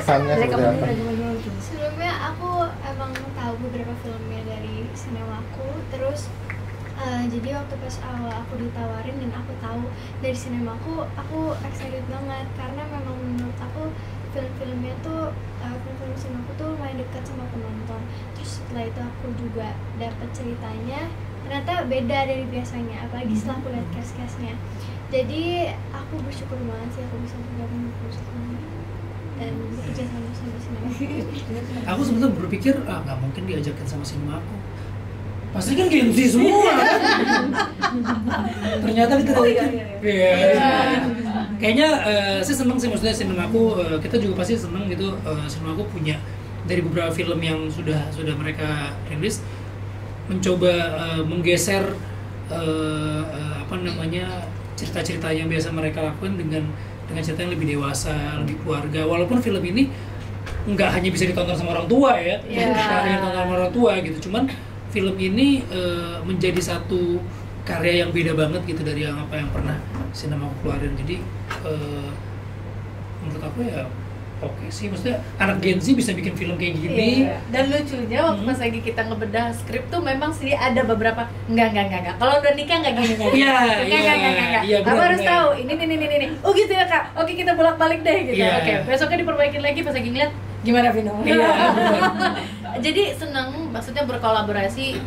kesannya seperti apa? Sebelumnya aku emang tahu beberapa filmnya dari Sinemaku, terus jadi waktu pas awal aku ditawarin dan aku tahu dari Sinemaku, aku excited banget karena memang menurut aku film-filmnya tuh film-film Sinemaku tuh lumayan dekat sama penonton. Terus setelah itu aku juga dapet ceritanya ternyata beda dari biasanya, apalagi setelah aku lihat cast-castnya. Jadi aku bersyukur banget sih aku bisa bergabung di perusahaan ini dan bekerja sama Sinemaku. Aku sebetulnya berpikir nggak mungkin diajakin sama Sinemaku, pasti kan Gen Z semua. Ternyata kita kayaknya saya seneng sih, maksudnya Sinemaku, kita juga pasti seneng gitu. Sinemaku punya dari beberapa film yang sudah mereka rilis, mencoba menggeser apa namanya cerita-cerita yang biasa mereka lakukan dengan cerita yang lebih dewasa, lebih keluarga. Walaupun film ini nggak hanya bisa ditonton sama orang tua ya, nggak hanya ditonton sama orang tua gitu. Cuman film ini menjadi satu karya yang beda banget gitu dari yang apa yang pernah Sinemaku keluarin. Jadi menurut aku ya oke sih, maksudnya anak Gen Z bisa bikin film kayak gini. Dan lucunya waktu pas lagi kita ngebedah skrip tuh memang sih ada beberapa enggak. Kalau udah nikah enggak gini. Enggak. Aku harus tahu ini. Oh gitu ya Kak. Oke, kita bolak-balik deh gitu. Oke, besoknya diperbaikin lagi pas lagi ngeliat gimana Vino. Jadi seneng, maksudnya berkolaborasi.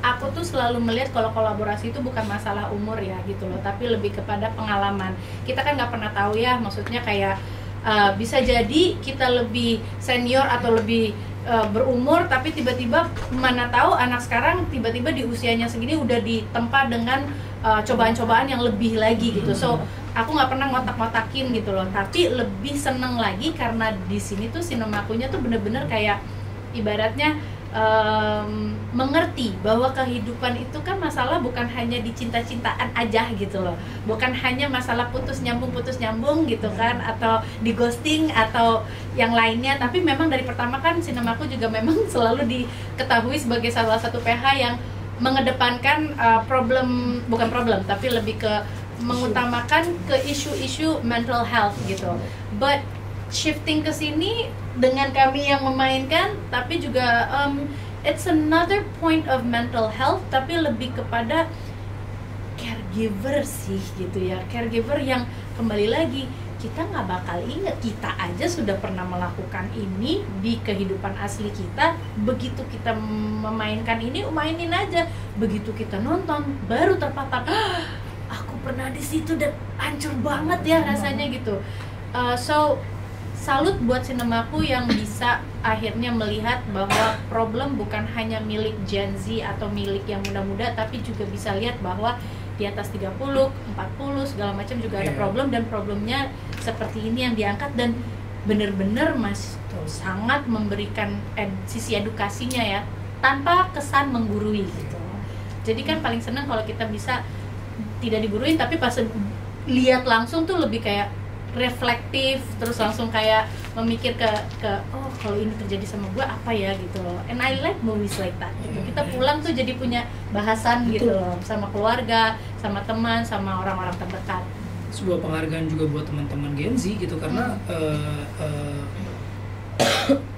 Aku tuh selalu melihat kalau kolaborasi itu bukan masalah umur ya gitu loh, tapi lebih kepada pengalaman. Kita kan nggak pernah tahu ya, maksudnya kayak bisa jadi kita lebih senior atau lebih berumur, tapi tiba-tiba mana tahu anak sekarang tiba-tiba di usianya segini udah ditempa dengan cobaan-cobaan yang lebih lagi gitu. So aku nggak pernah ngotak-ngotakin gitu loh, tapi lebih seneng lagi karena di sini tuh Sinemakunya tuh bener-bener kayak ibaratnya mengerti bahwa kehidupan itu kan masalah bukan hanya di cinta-cintaan aja gitu loh, bukan hanya masalah putus nyambung gitu kan, atau di ghosting atau yang lainnya, tapi memang dari pertama kan Sinemaku juga memang selalu diketahui sebagai salah satu PH yang mengedepankan bukan problem tapi lebih ke mengutamakan ke isu-isu mental health gitu. But shifting ke sini dengan kami yang memainkan, tapi juga it's another point of mental health, tapi lebih kepada caregiver sih gitu ya, caregiver yang kembali lagi kita nggak bakal ingat, kita aja sudah pernah melakukan ini di kehidupan asli kita. Begitu kita memainkan ini, mainin aja. Begitu kita nonton, baru terpapar. Aku pernah di situ dan hancur banget ya rasanya gitu. So salut buat Sinemaku yang bisa akhirnya melihat bahwa problem bukan hanya milik Gen Z atau milik yang muda-muda, tapi juga bisa lihat bahwa di atas 30, 40 segala macam juga ada problem, dan problemnya seperti ini yang diangkat dan bener-bener Mas tuh sangat memberikan sisi edukasinya ya, tanpa kesan menggurui gitu. Jadi kan paling senang kalau kita bisa tidak diguruin, tapi pas lihat langsung tuh lebih kayak reflektif, terus langsung kayak memikir ke oh kalau ini terjadi sama gue apa ya gitu loh. And I like movies like that gitu. Kita pulang tuh jadi punya bahasan gitu loh, sama keluarga, sama teman, sama orang-orang terdekat. Sebuah penghargaan juga buat teman-teman Gen Z gitu, karena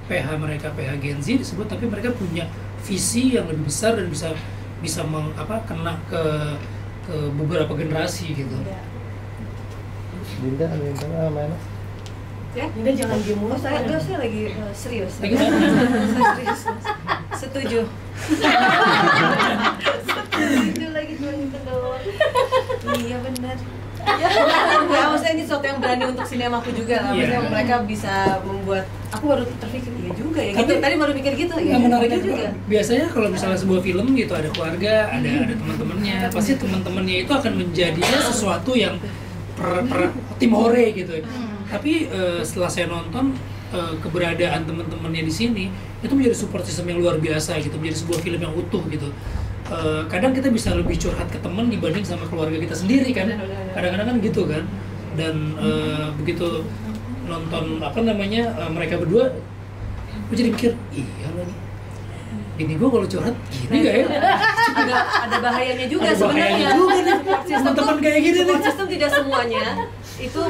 PH mereka PH Gen Z disebut, tapi mereka punya visi yang lebih besar dan bisa kena ke beberapa generasi gitu. Dinda mana? Ya, Dinda jangan diem mulu. Saya lagi serius. Lagi Saya serius. Setuju. Setuju lagi cuma gitu doang. Iya benar. Ya, maksudnya ini sesuatu yang berani untuk Sinemaku juga lah. Maksudnya mereka bisa membuat, aku baru terpikir iya juga ya. Gitu. Tadi baru mikir gitu ya. Menariknya juga. Biasanya kalau misalnya sebuah film gitu ada keluarga, ada teman-temannya, pasti teman-temannya itu akan menjadinya sesuatu yang tim hore gitu. Tapi setelah saya nonton keberadaan teman-temannya di sini itu menjadi support system yang luar biasa gitu, menjadi sebuah film yang utuh gitu. Kadang kita bisa lebih curhat ke teman dibanding sama keluarga kita sendiri kan, kadang-kadang kan gitu kan. Dan begitu nonton mereka berdua, gue jadi mikir iya lagi ini gue kalau curhat gini gak ya? Agak ada bahayanya juga Ada bahayanya sebenarnya. juga nih. Support system Teman-teman tuh- kayak gini nih. support system tidak semuanya itu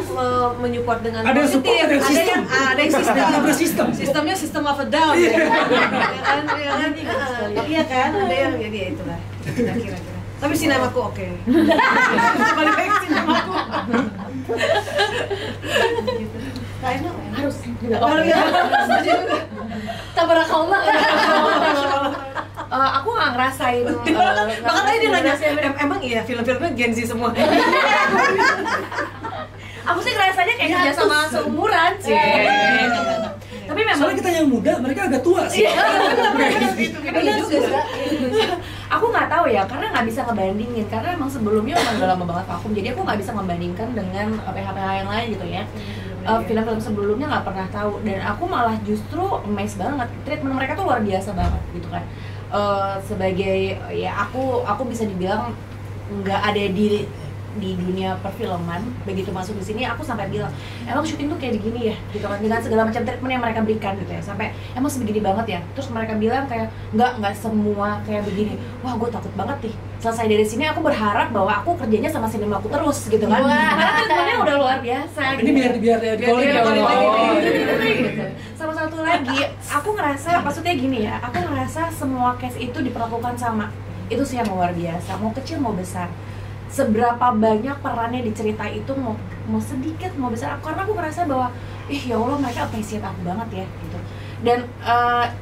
menyupport dengan Ada positif. support, ada sistem. Ada yang sistem. Ada sistem. Sistemnya sistem of a down. Ya kan? Iya kan? Ada yang jadi ya itulah. Kira-kira. Tapi sinemaku oke. Balik lagi sinemaku. Kayaknya Harus juga. Tabarakallah. Aku nggak ngerasain. Bahkan tadi dia nanya, emang iya film-filmnya Gen Z semua? Aku sih ngerasanya kayak kerja sama seumuran sih. Tapi memang Soalnya kita yang muda, mereka agak tua sih. Iya juga. aku nggak tahu ya, karena nggak bisa ngebandingin. Karena emang sebelumnya emang udah lama banget vakum, jadi aku nggak bisa membandingkan dengan PH-PH yang lain gitu ya. Film-film sebelumnya nggak pernah tahu, dan aku malah justru amazed banget. Treatment mereka tuh luar biasa banget gitu kan. Sebagai ya aku bisa dibilang nggak ada di dunia perfilman, begitu masuk di sini aku sampai bilang emang syuting tuh kayak begini ya gitu kan, dengan segala macam treatment yang mereka berikan gitu ya, sampai emang sebegini banget ya. Terus mereka bilang kayak nggak semua kayak begini. Wah, gue takut banget nih selesai dari sini, aku berharap bahwa aku kerjanya sama sinema aku terus gitu kan. Karena treatmentnya udah luar biasa Ini gitu. biar Biar Gitu. Sama satu lagi, aku ngerasa, maksudnya gini ya, aku ngerasa semua case itu diperlakukan sama. Itu sih yang luar biasa, mau kecil mau besar. Seberapa banyak perannya di cerita itu, mau sedikit mau besar, karena aku ngerasa bahwa ya Allah, mereka appreciate aku banget ya gitu. Dan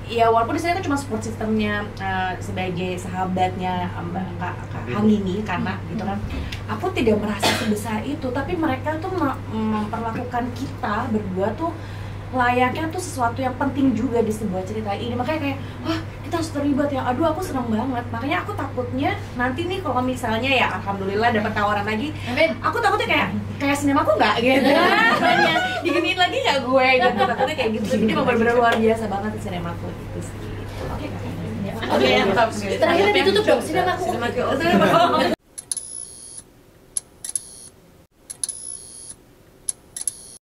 ya walaupun di sini aku cuma support sistemnya sebagai sahabatnya Kak Hanggini karena gitu kan, aku tidak merasa sebesar itu, tapi mereka tuh memperlakukan kita berdua tuh layaknya tuh sesuatu yang penting juga di sebuah cerita ini. Makanya kayak, wah, kita harus terlibat ya. Aduh, aku seneng banget. Makanya aku takutnya nanti nih kalau misalnya ya alhamdulillah dapat tawaran lagi, aku takutnya kayak sinemaku nggak gitu. Makanya diginiin lagi nggak gue gitu. Takutnya kayak gitu. Jadi emang bener-bener luar biasa banget di sinemaku gitu sih. Oke. Oke, Mantap. terakhir ditutup dong, sinemaku.